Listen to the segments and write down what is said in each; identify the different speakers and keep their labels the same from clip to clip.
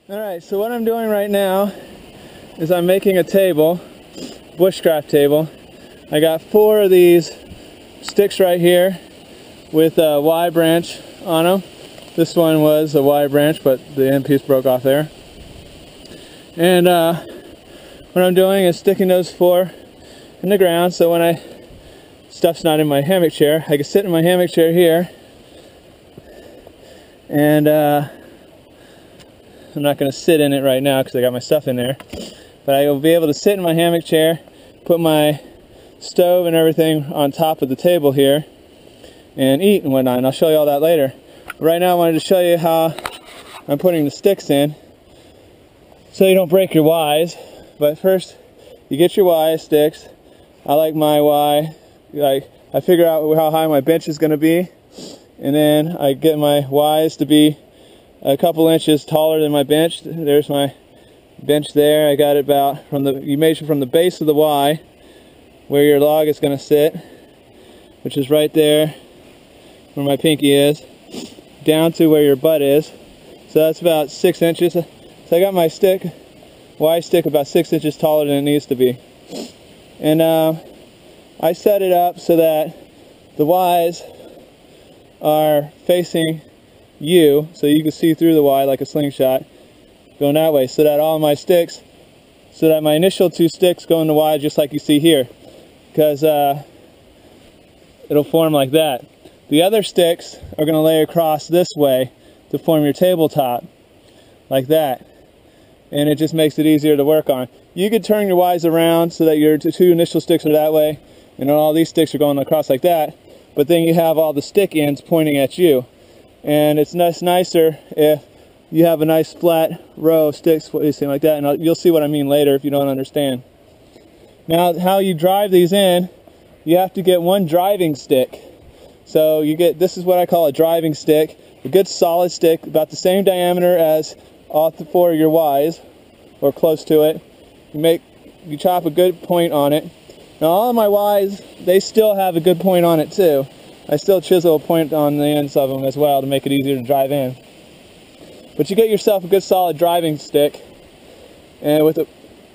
Speaker 1: Alright, so what I'm doing right now is I'm making a table, bushcraft table. I got 4 of these sticks right here with a Y branch on them. This one was a Y branch, but the end piece broke off there. And what I'm doing is sticking those 4 in the ground, so when stuff's not in my hammock chair, I can sit in my hammock chair here, and I'm not going to sit in it right now because I got my stuff in there, but I will be able to sit in my hammock chair, put my stove and everything on top of the table here, and eat and whatnot, and I'll show you all that later. Right now I wanted to show you how I'm putting the sticks in so you don't break your Ys. But first, you get your Y sticks. I like my Y, I figure out how high my bench is going to be, and then I get my Ys to be a couple inches taller than my bench. There's my bench there. I got it about you measure from the base of the Y where your log is going to sit, which is right there where my pinky is, down to where your butt is. So that's about 6 inches. So I got my Y stick about 6 inches taller than it needs to be. And I set it up so that the Ys are facing you, so you can see through the Y like a slingshot, going that way, so that all my sticks, so that my initial 2 sticks go in the Y just like you see here, because it'll form like that. The other sticks are going to lay across this way to form your tabletop, like that, and it just makes it easier to work on. You could turn your Ys around so that your 2 initial sticks are that way, and all these sticks are going across like that, but then you have all the stick ends pointing at you. And it's nicer if you have a nice flat row of sticks, something like that, and you'll see what I mean later if you don't understand. Now, how you drive these in, you have to get 1 driving stick. So you get, this is what I call a driving stick, a good solid stick, about the same diameter as all 4 of your Ys, or close to it. You chop a good point on it. Now all of my Ys, they still have a good point on it too. I still chisel a point on the ends of them as well to make it easier to drive in. But you get yourself a good solid driving stick, and with a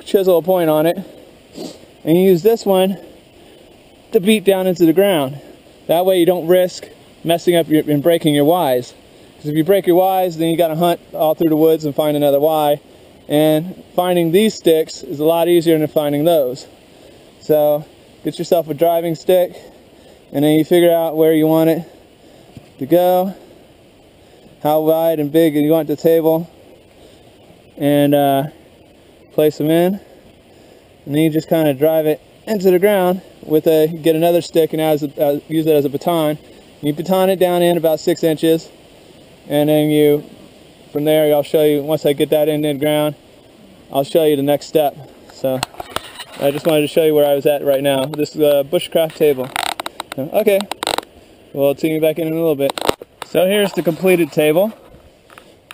Speaker 1: chisel a point on it, and you use this one to beat down into the ground. That way you don't risk messing up and breaking your Ys. Because if you break your Ys, then you got to hunt all through the woods and find another Y. And finding these sticks is a lot easier than finding those. So get yourself a driving stick, and then you figure out where you want it to go, how wide and big you want the table, and place them in. And then you just kind of drive it into the ground with get another stick and use it as a baton. You baton it down in about 6 inches, and then from there I'll show you, once I get that in the ground, I'll show you the next step. So I just wanted to show you where I was at right now. This is a bushcraft table. Okay, we'll tune you back in a little bit. So here's the completed table.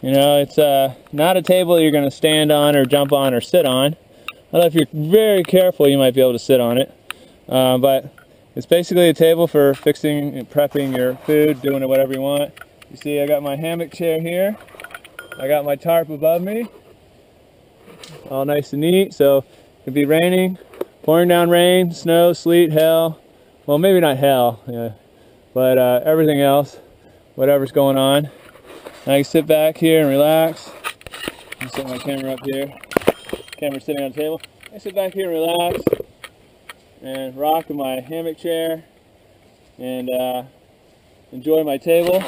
Speaker 1: You know, it's not a table you're going to stand on or jump on or sit on. Although if you're very careful, you might be able to sit on it. But it's basically a table for fixing and prepping your food, doing it whatever you want. You see, I got my hammock chair here. I got my tarp above me, all nice and neat. So it could be raining, pouring down rain, snow, sleet, hail. Well, maybe not hell, yeah, but everything else, whatever's going on. And I can sit back here and relax. I'm setting my camera up here. Camera's sitting on the table. I sit back here and relax and rock in my hammock chair and enjoy my table.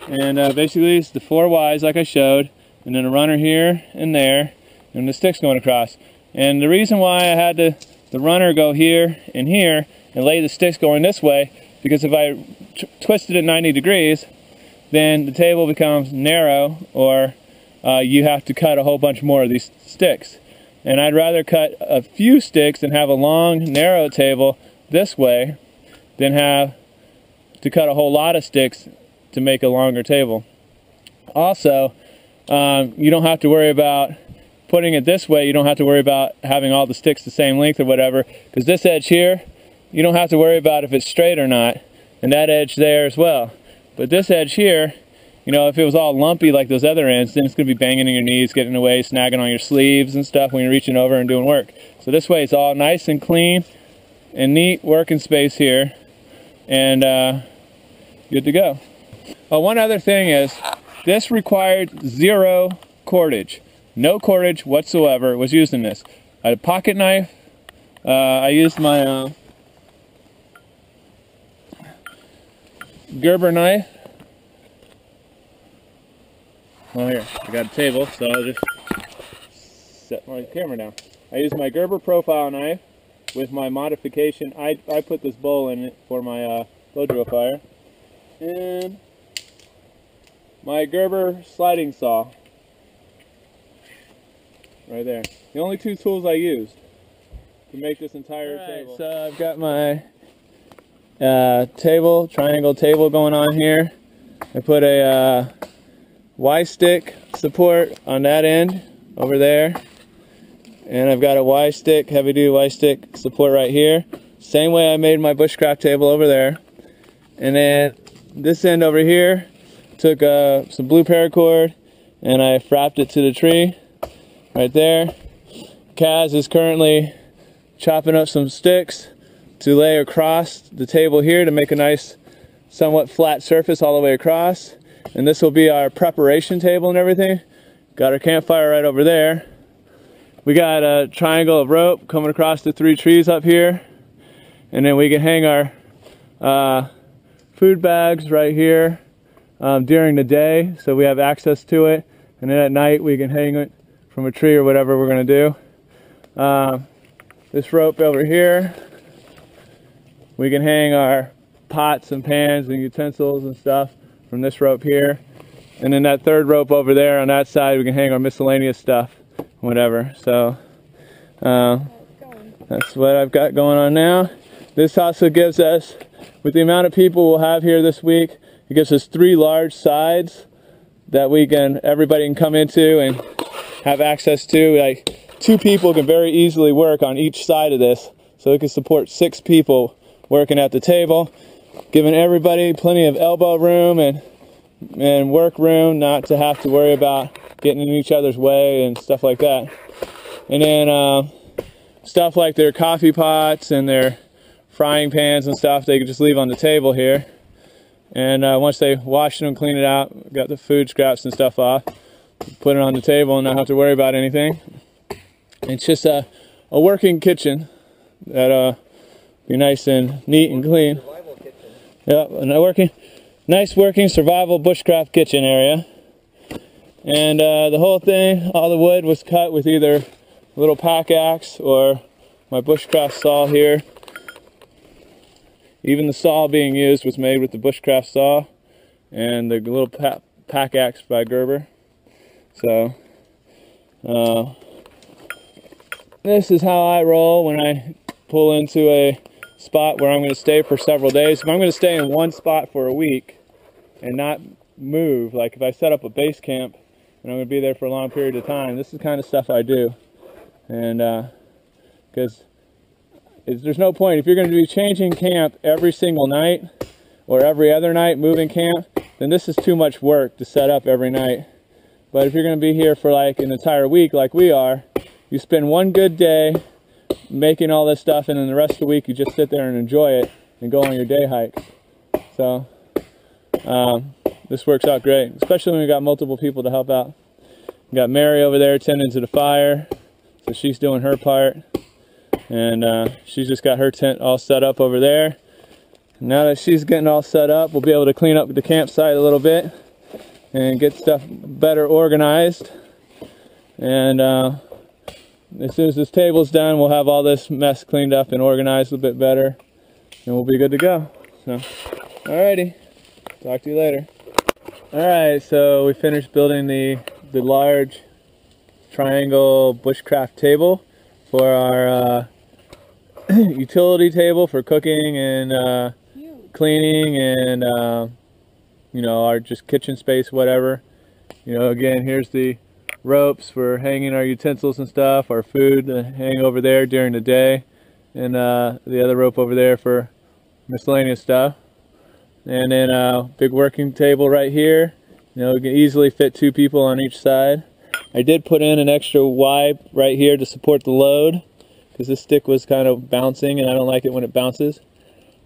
Speaker 1: And basically it's the 4 Ys like I showed, and then a runner here and there, and the sticks going across. And the reason why I had the runner go here and lay the sticks going this way, because if I twisted it 90 degrees, then the table becomes narrow, or you have to cut a whole bunch more of these sticks. And I'd rather cut a few sticks and have a long, narrow table this way than have to cut a whole lot of sticks to make a longer table. Also, you don't have to worry about putting it this way. You don't have to worry about having all the sticks the same length or whatever, because this edge here, you don't have to worry about if it's straight or not, and that edge there as well. But this edge here, You know, if it was all lumpy like those other ends, then it's going to be banging in your knees, getting in the way, snagging on your sleeves and stuff when you're reaching over and doing work. So this way it's all nice and clean and neat working space here, and good to go. Oh, one other thing is, this required 0 cordage. No cordage whatsoever was used in this. I had a pocket knife. I used my Gerber knife. Well, here, I got a table, so I'll just set my camera down. I used my Gerber profile knife with my modification. I put this bowl in it for my blow drill fire. And my Gerber sliding saw. Right there. The only 2 tools I used to make this entire table. So I've got my triangle table going on here. I put a Y-stick support on that end over there. And I've got a Y-stick, heavy-duty Y-stick support right here. Same way I made my Bushcraft table over there. And then this end over here, took some blue paracord and I frapped it to the tree right there. Kaz is currently chopping up some sticks to lay across the table here to make a nice, somewhat flat surface all the way across. And this will be our preparation table and everything. Got our campfire right over there. We got a triangle of rope coming across the 3 trees up here. And then we can hang our food bags right here during the day, so we have access to it. And then at night we can hang it from a tree or whatever we're going to do. This rope over here, we can hang our pots and pans and utensils and stuff from this rope here. And then that 3rd rope over there on that side, we can hang our miscellaneous stuff, whatever. So that's what I've got going on now. This also gives us, with the amount of people we'll have here this week, it gives us 3 large sides that everybody can come into and have access to. Like 2 people can very easily work on each side of this, so it can support 6 people working at the table, giving everybody plenty of elbow room and work room, not to have to worry about getting in each other's way and stuff like that. And then stuff like their coffee pots and their frying pans and stuff, they could just leave on the table here. And once they wash it and clean it out, got the food scraps and stuff off, put it on the table and not have to worry about anything. It's just a working kitchen that'll be nice and neat and clean. Yep, a nice working survival bushcraft kitchen area. And the whole thing, all the wood was cut with either a little pack axe or my Bushcraft saw here. Even the saw being used was made with the Bushcraft saw and the little pack axe by Gerber. So this is how I roll when I pull into a spot where I'm going to stay for several days. If I'm going to stay in one spot for a week and not move, like if I set up a base camp and I'm going to be there for a long period of time, this is the kind of stuff I do. And because there's no point, if you're going to be changing camp every single night or every other night, moving camp, then this is too much work to set up every night. But if you're going to be here for like an entire week like we are, you spend one good day making all this stuff, and then the rest of the week you just sit there and enjoy it and go on your day hikes. So this works out great, especially when we got multiple people to help out. We got Mary over there tending to the fire, so she's doing her part. And she's just got her tent all set up over there. Now that she's getting all set up, we'll be able to clean up the campsite a little bit and get stuff better organized. And as soon as this table's done, we'll have all this mess cleaned up and organized a bit better, and we'll be good to go. So, alrighty, talk to you later. Alright, so we finished building the large triangle Bushcraft table for our utility table for cooking and cleaning and you know, our just kitchen space, whatever. You know, again, here's the ropes for hanging our utensils and stuff, our food to hang over there during the day, and the other rope over there for miscellaneous stuff. And then a big working table right here, You know, we can easily fit 2 people on each side. I did put in an extra Y right here to support the load, because this stick was kind of bouncing and I don't like it when it bounces.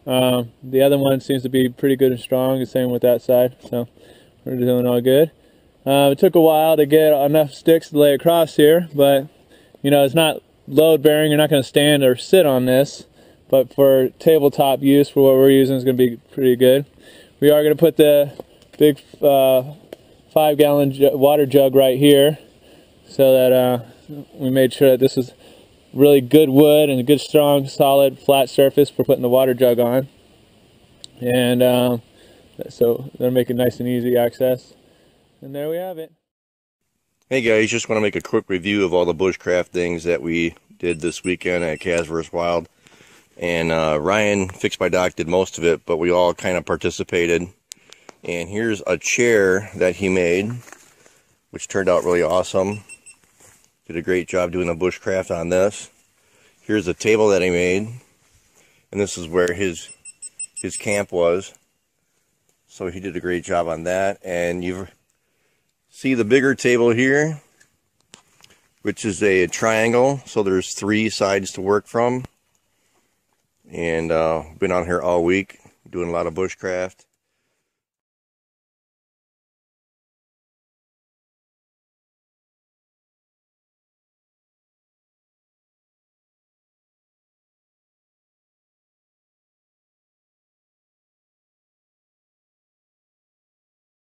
Speaker 1: The other one seems to be pretty good and strong, the same with that side, so we're doing all good. It took a while to get enough sticks to lay across here, but you know, it's not load bearing. You're not going to stand or sit on this, but for tabletop use, for what we're using, is going to be pretty good. We are going to put the big 5-gallon water jug right here, so that we made sure that this is really good wood and a good, strong, solid, flat surface for putting the water jug on. And so they're making nice and easy access. And there we have it.
Speaker 2: Hey guys, just want to make a quick review of all the bushcraft things that we did this weekend at Cas vs. Wild. And Ryan, Fix My Doc, did most of it, but we all kind of participated. And here's a chair that he made, which turned out really awesome. Did a great job doing the bushcraft on this. Here's a table that he made, and this is where his camp was. So he did a great job on that. And you see the bigger table here, which is a triangle, so there's 3 sides to work from. And been on here all week doing a lot of bushcraft.